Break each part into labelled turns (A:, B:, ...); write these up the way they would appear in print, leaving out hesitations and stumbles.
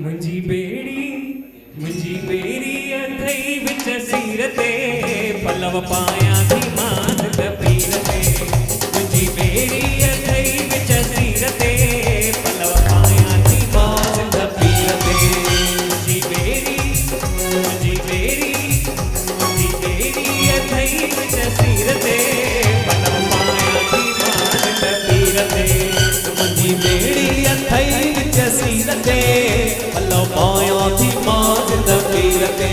A: मुंजी बेड़ी अथई विच सीर ते पलव पाया थी मान पीर ते मुंजी बेड़ी अथई विच सीर ते पलव पाया थी मान पीर ते मुंजी बेड़ी अथई विच सीर ते पलव पाया थी मान पीर ते मुंजी बेड़ी अथई विच सीर ते पलव पाया थी मान पीर ते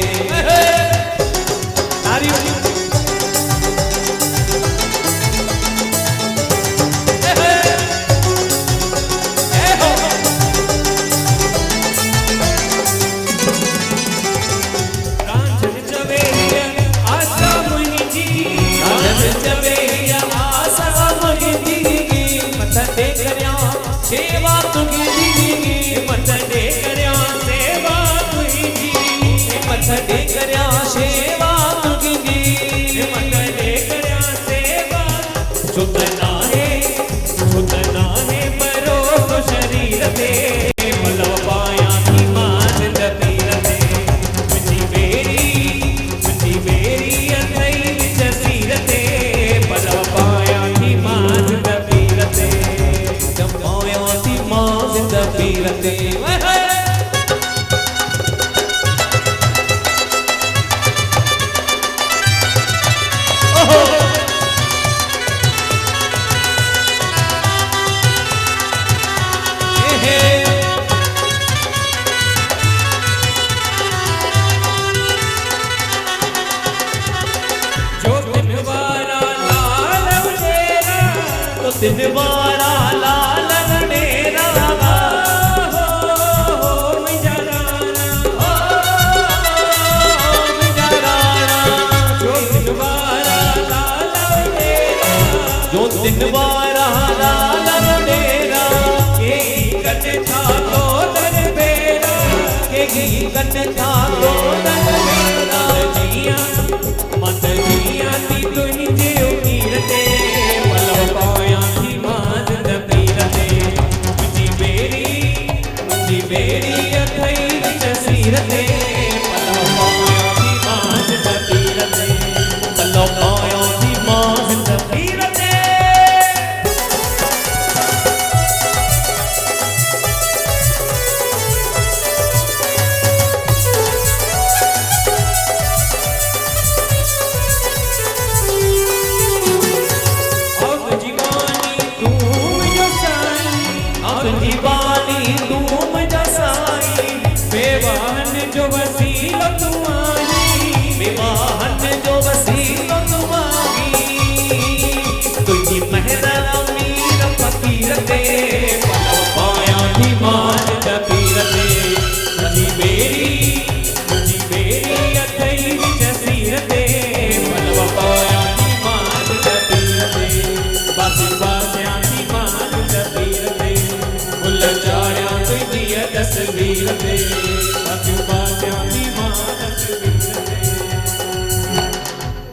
A: सेवा तुगी जी मत दे करया सेवा तुगी जी मत दे करया सेवा तुगी जी मत दे करया सेवा सुतना है परो शरीर ते पलव पाया थी मान पीर ते मुंजी बेड़ी अथई विच सीर ते पलव पाया थी मान पीर ते पीर ते जो दिन वारा लाल उडेरा तो दिन वारा लाल जो दिन वारा लाल डेरा के कट था तो दरबेरा के कट था तो दरबेरा मत जिया ती तुझे उकीर ते पलव पाया थी मान पीर ते मुंजी बेड़ी अथई विच सीर ते पलव पाया थी मान पीर ते पलव पाया थी मान पीर ते दीवानी तुम जसाई बेवाहन जो वसीलो तुम्हारी बेवाहन जो वसीलो तुम्हारी तुझी मेहरा अमीर फकीर ते पलव पाया थी मान पीर ते मुंजी बेड़ी अथई विच सीर ते पलव पाया थी मान पीर ते बासिया थी मान पीर ते चाया तुझी तस्वीर ते